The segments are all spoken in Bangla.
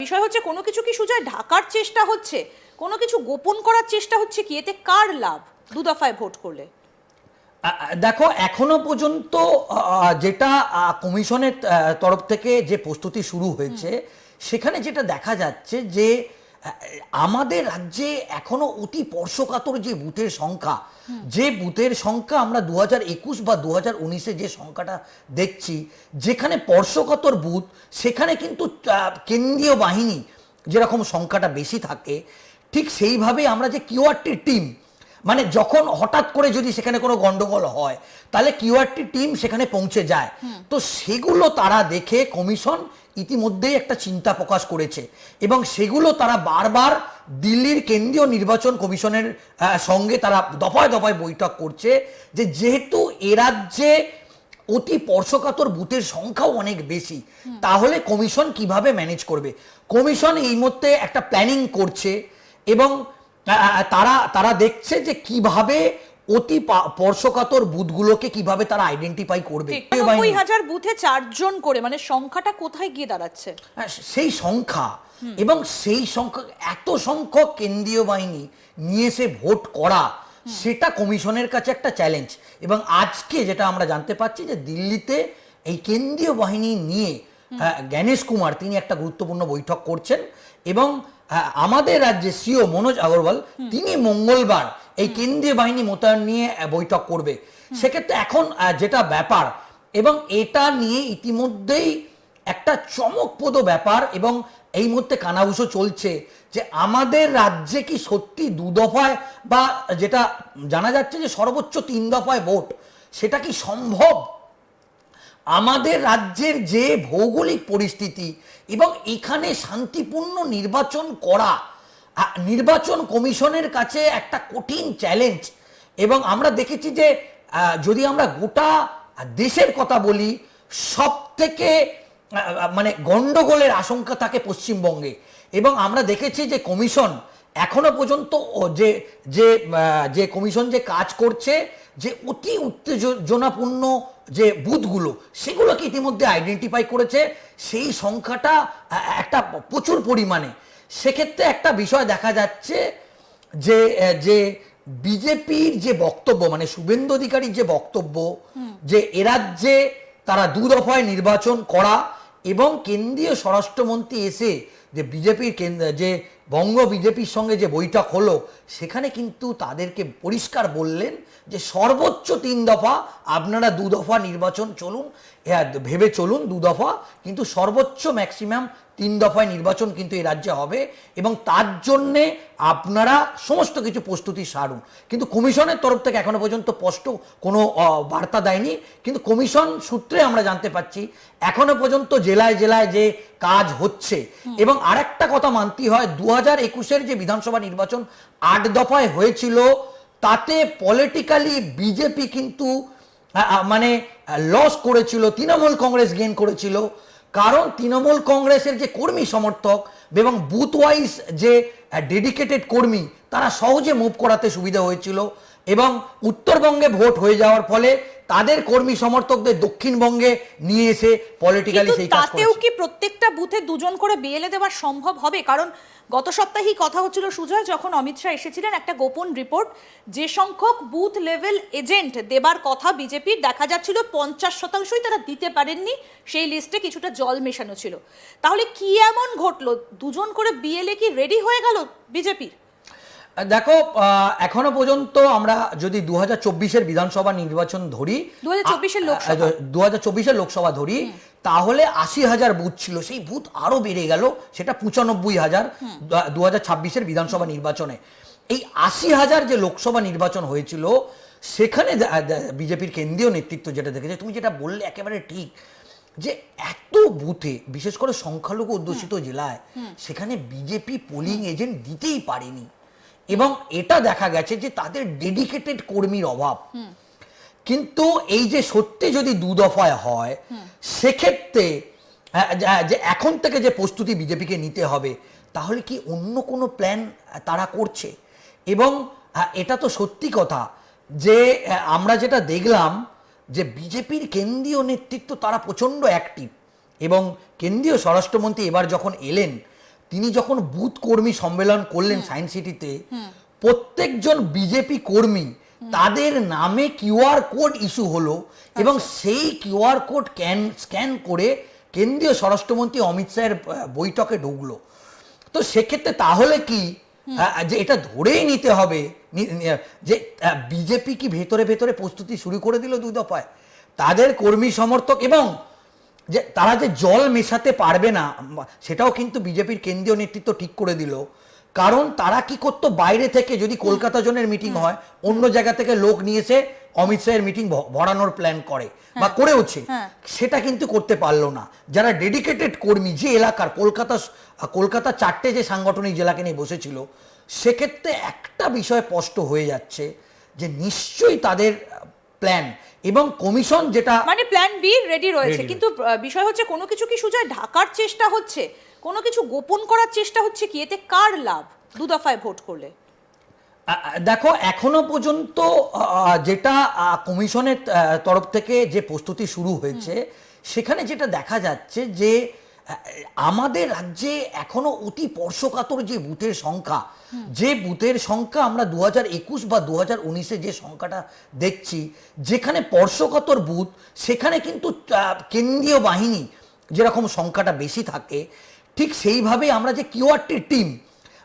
বিষয় হচ্ছে কোনো কিছু কি সুজয় ঢাকার চেষ্টা হচ্ছে, কোনো কিছু গোপন করার চেষ্টা হচ্ছে কি? এতে কার লাভ দু দফায় ভোট করলে? দেখো এখনো পর্যন্ত যেটা কমিশনের তরফ থেকে যে প্রস্তুতি শুরু হয়েছে সেখানে যেটা দেখা যাচ্ছে যে আমাদের রাজ্যে এখনো অতি স্পর্শকাতর যে বুথের সংখ্যা, যে বুথের সংখ্যা আমরা 2021 বা 2019-এ যে সংখ্যাটা দেখছি, যেখানে স্পর্শকাতর বুথ সেখানে কিন্তু কেন্দ্রীয় বাহিনী যেরকম সংখ্যাটা বেশি থাকে, ঠিক সেইভাবে আমরা যে কিউআরটি টিম, মানে যখন হঠাৎ করে যদি সেখানে কোনো গন্ডগোল হয় তাহলে কিউআরটি টিম সেখানে পৌঁছে যায়। তো সেগুলো তারা দেখে কমিশন ইতিমধ্যেই একটা চিন্তা প্রকাশ করেছে এবং সেগুলো তারা বারবার দিল্লির কেন্দ্রীয় নির্বাচন কমিশনের সঙ্গে তারা দফায় দফায় বৈঠক করছে যে যেহেতু এ রাজ্যে অতি স্পর্শকাতর বুথের সংখ্যাও অনেক বেশি, তাহলে কমিশন কিভাবে ম্যানেজ করবে। কমিশন এই মুহূর্তে একটা প্ল্যানিং করছে এবং তারা তারা দেখছে যে কিভাবে অতি স্পর্শকাতর বুথগুলোকে কিভাবে তারা আইডেন্টিফাই করবে। ৯৯,০০০ বুথে 4 জন করে, মানে সংখ্যাটা কোথায় গিয়ে দাঁড়াচ্ছে? সেই সংখ্যা এবং সেই সংখ্যা এত সংখ্যক কেন্দ্রীয় বাহিনী নিয়ে এসে ভোট করা, সেটা কমিশনের কাছে একটা চ্যালেঞ্জ। এবং আজকে যেটা আমরা জানতে পাচ্ছি যে দিল্লিতে এই কেন্দ্রীয় বাহিনী নিয়ে জ্ঞানেশ কুমার তিনি একটা গুরুত্বপূর্ণ বৈঠক করছেন এবং আমাদের রাজ্যে সিও মনোজ আগরওয়াল তিনি মঙ্গলবার এই কেন্দ্রীয় বাহিনী মোতায়েন নিয়ে বৈঠক করবে। সেক্ষেত্রে এখন যেটা ব্যাপার, এবং এটা নিয়ে ইতিমধ্যেই একটা চমকপ্রদ ব্যাপার এবং এই মুহূর্তে কানাঘুষো চলছে যে আমাদের রাজ্যে কি সত্যি দু দফায় বা যেটা জানা যাচ্ছে যে সর্বোচ্চ 3 দফায় ভোট, সেটা কি সম্ভব? আমাদের রাজ্যের যে ভৌগোলিক পরিস্থিতি এবং এখানে শান্তিপূর্ণ নির্বাচন করা নির্বাচন কমিশনের কাছে একটা কঠিন চ্যালেঞ্জ। এবং আমরা দেখেছি যে যদি আমরা গোটা দেশের কথা বলি, সব থেকে মানে গন্ডগোলের আশঙ্কা থাকে পশ্চিমবঙ্গে। এবং আমরা দেখেছি যে কমিশন এখনো পর্যন্ত যে যে যে কমিশন যে কাজ করছে, যে অতি উত্তেজনাপূর্ণ যে বুথগুলো সেগুলোকে ইতিমধ্যে আইডেন্টিফাই করেছে, সেই সংখ্যাটা একটা প্রচুর পরিমাণে। সেক্ষেত্রে একটা বিষয় দেখা যাচ্ছে যে যে বিজেপির যে বক্তব্য, মানে শুভেন্দু অধিকারীর যে বক্তব্য যে এ রাজ্যে তারা দু দফায় নির্বাচন করা এবং কেন্দ্রীয় স্বরাষ্ট্রমন্ত্রী এসে যে বিজেপির যে বঙ্গ বিজেপির সঙ্গে যে বৈঠক হলো সেখানে কিন্তু তাদেরকে পরিষ্কার বললেন যে সর্বোচ্চ 3 দফা আপনারা 2 দফা নির্বাচন চলুন, ভেবে চলুন 2 দফা, কিন্তু সর্বোচ্চ ম্যাক্সিমাম 3 দফায় নির্বাচন কিন্তু এই রাজ্যে হবে এবং তার জন্যে আপনারা সমস্ত কিছু প্রস্তুতি সারুন। কিন্তু কমিশনের তরফ থেকে এখনো পর্যন্ত স্পষ্ট কোনো বার্তা দেয়নি, কিন্তু কমিশন সূত্রে আমরা জানতে পাচ্ছি এখনো পর্যন্ত জেলায় জেলায় যে কাজ হচ্ছে। এবং আরেকটা কথা মানতে হয়, 2021-এর যে বিধানসভা নির্বাচন 8 দফায় হয়েছিল, তাতে পলিটিক্যালি বিজেপি কিন্তু মানে লস করেছিল, তৃণমূল কংগ্রেস গেইন করেছিল। কারণ তৃণমূল কংগ্রেসের যে কর্মী সমর্থক এবং বুথ ওয়াইজ যে ডেডিকেটেড কর্মী, তারা সহজে মুভ করাতে সুবিধা হয়েছিল এবং উত্তরবঙ্গে ভোট হয়ে যাওয়ার ফলে তাদের কর্মী সমর্থকদের দক্ষিণবঙ্গে নিয়ে এসে পলিটিক্যালি সেই কাজ করেছে। তাতেও কি প্রত্যেকটা বুথে 2 জন করে বিএলএ দেওয়া সম্ভব হবে? কারণ গত সপ্তাহেই কথা হচ্ছিল সুজয়, যখন অমিত শাহ এসেছিলেন, একটা গোপন রিপোর্ট যে সংখ্যক বুথ লেভেল এজেন্ট দেবার কথা বিজেপির, দেখা যাচ্ছিল 50%ই তারা দিতে পারেননি। সেই লিস্টে কিছুটা জল মেশানো ছিল। তাহলে কি এমন ঘটলো? 2 জন করে বিএলএ কি রেডি হয়ে গেল বিজেপির? দেখো এখনো পর্যন্ত আমরা যদি 2024-এর বিধানসভা নির্বাচন ধরি, 2024-এর লোকসভা ধরি, তাহলে 80,000 বুথ ছিল, সেই বুথ আরো বেড়ে গেল, সেটা 95,000 2026-এর বিধানসভা নির্বাচনে। এই 80,000 যে লোকসভা নির্বাচন হয়েছিল সেখানে বিজেপির কেন্দ্রীয় নেতৃত্ব যেটা দেখেছে, তুমি যেটা বললে একেবারে ঠিক, যে এত বুথে বিশেষ করে সংখ্যালঘু অধ্যুষিত জেলায় সেখানে বিজেপি পোলিং এজেন্ট দিতেই পারেনি এবং এটা দেখা গেছে যে তাদের ডেডিকেটেড কর্মীর অভাব। কিন্তু এই যে সত্যি যদি 2 দফায় হয়, সেক্ষেত্রে যে এখন থেকে যে প্রস্তুতি বিজেপিকে নিতে হবে, তাহলে কি অন্য কোনো প্ল্যান তারা করছে? এবং এটা তো সত্যি কথা যে আমরা যেটা দেখলাম যে বিজেপির কেন্দ্রীয় নেতৃত্ব তারা প্রচণ্ড অ্যাক্টিভ এবং কেন্দ্রীয় স্বরাষ্ট্রমন্ত্রী এবার যখন এলেন তিনি যখন বুথ কর্মী সম্মেলন করলেন সায়েন্স সিটিতে, প্রত্যেকজন বিজেপি কর্মী তাদের নামে কিউআর কোড ইস্যু হলো এবং সেই কিউআর কোড স্ক্যান করে কেন্দ্রীয় স্বরাষ্ট্রমন্ত্রী অমিত শাহের বৈঠকে ঢুকলো। তো সেক্ষেত্রে তাহলে কি যে এটা ধরেই নিতে হবে যে বিজেপি কি ভেতরে ভেতরে প্রস্তুতি শুরু করে দিল দুই দফায়, তাদের কর্মী সমর্থক, এবং যে তারা যে জল মেশাতে পারবে না সেটাও কিন্তু বিজেপির কেন্দ্রীয় নেতৃত্ব ঠিক করে দিল। কারণ তারা কি করতো, বাইরে থেকে যদি কলকাতা জোনের মিটিং হয় অন্য জায়গা থেকে লোক নিয়ে এসে অমিত শাহের মিটিং ভরানোর প্ল্যান করে বা করেওছে, সেটা কিন্তু করতে পারলো না। যারা ডেডিকেটেড কর্মী, যে এলাকার কলকাতা 4টে যে সাংগঠনিক জেলাকে নিয়ে বসেছিল, সেক্ষেত্রে একটা বিষয় স্পষ্ট হয়ে যাচ্ছে যে নিশ্চয়ই তাদের প্ল্যান এবং কমিশন যেটা মানে প্ল্যান বি রেডি রয়েছে, কিন্তু বিষয় হচ্ছে কোনো কিছু কি সুজয় ঢাকার চেষ্টা হচ্ছে, কোনো কিছু গোপন করার চেষ্টা হচ্ছে কি? এতে কার লাভ দু দফায় ভোট করলে? দেখো, এখনো পর্যন্ত যেটা কমিশনের তরফ থেকে যে প্রস্তুতি শুরু হয়েছে, সেখানে যেটা দেখা যাচ্ছে যে আমাদের রাজ্যে এখনো অতি স্পর্শকাতর যে বুথের সংখ্যা, যে বুথের সংখ্যা আমরা 2021 বা 2019-এ যে সংখ্যাটা দেখছি, যেখানে স্পর্শকাতর বুথ, সেখানে কিন্তু কেন্দ্রীয় বাহিনী যেরকম সংখ্যাটা বেশি থাকে, ঠিক সেইভাবেই আমরা যে কিউআরটি টিম,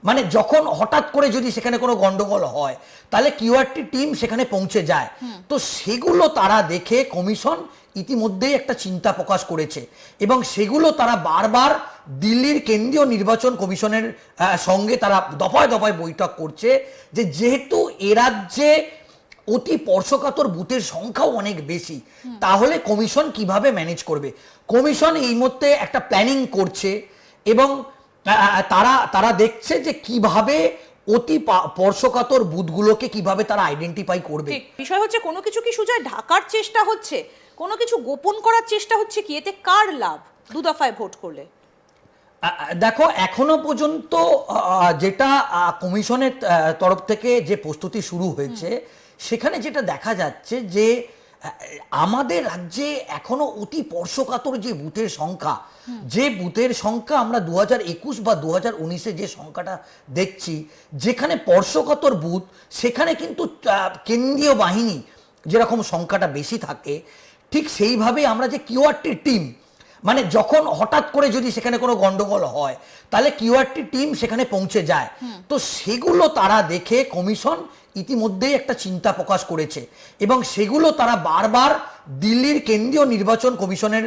মানে যখন হঠাৎ করে যদি সেখানে কোনো গন্ডগোল হয় তাহলে কিউআরটি টিম সেখানে পৌঁছে যায়। তো সেগুলো তারা দেখে কমিশন ইতিমধ্যেই একটা চিন্তা প্রকাশ করেছে এবং সেগুলো তারা বারবার দিল্লির কেন্দ্রীয় নির্বাচন কমিশনের সঙ্গে তারা দফায় দফায় বৈঠক করছে যে যেহেতু এ রাজ্যে অতি স্পর্শকাতর বুথের সংখ্যাও অনেক বেশি, তাহলে কমিশন কিভাবে ম্যানেজ করবে। কমিশন এই মুহূর্তে একটা প্ল্যানিং করছে এবং তারা দেখছে যে কিভাবে অতি স্পর্শকাতর বুথগুলোকে কিভাবে তারা আইডেন্টিফাই করবে। বিষয় হচ্ছে কোনো কিছু কি সুজয় ঢাকার চেষ্টা হচ্ছে, কোনো কিছু গোপন করার চেষ্টা হচ্ছে কি? এতে কার লাভ দু দফায় ভোট করলে? দেখো, এখনো পর্যন্ত যেটা কমিশনের তরফ থেকে যে প্রস্তুতি শুরু হয়েছে, সেখানে যেটা দেখা যাচ্ছে যে আমাদের রাজ্যে এখনো অতি স্পর্শকাতর যে বুথের সংখ্যা, যে বুথের সংখ্যা আমরা 2021 বা 2019-এ যে সংখ্যাটা দেখছি, যেখানে স্পর্শকাতর বুথ, সেখানে কিন্তু কেন্দ্রীয় বাহিনী যেরকম সংখ্যাটা বেশি থাকে, ঠিক সেইভাবেই আমরা যে কিউআরটি টিম, মানে যখন হঠাৎ করে যদি সেখানে কোনো গন্ডগোল হয় তাহলে কিউআরটি টিম সেখানে পৌঁছে যায়। তো সেগুলো তারা দেখে কমিশন ইতিমধ্যেই একটা চিন্তা প্রকাশ করেছে এবং সেগুলো তারা বারবার দিল্লির কেন্দ্রীয় নির্বাচন কমিশনের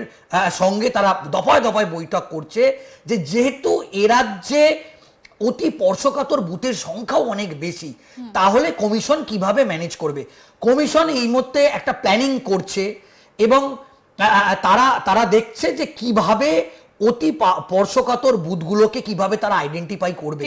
সঙ্গে তারা দফায় দফায় বৈঠক করছে যে যেহেতু এ রাজ্যে অতি স্পর্শকাতর বুথের সংখ্যাও অনেক বেশি, তাহলে কমিশন কিভাবে ম্যানেজ করবে। কমিশন এই মুহূর্তে একটা প্ল্যানিং করছে এবং তারা দেখছে যে কিভাবে অতি স্পর্শকাতর বুথগুলোকে কিভাবে তারা আইডেন্টিফাই করবে।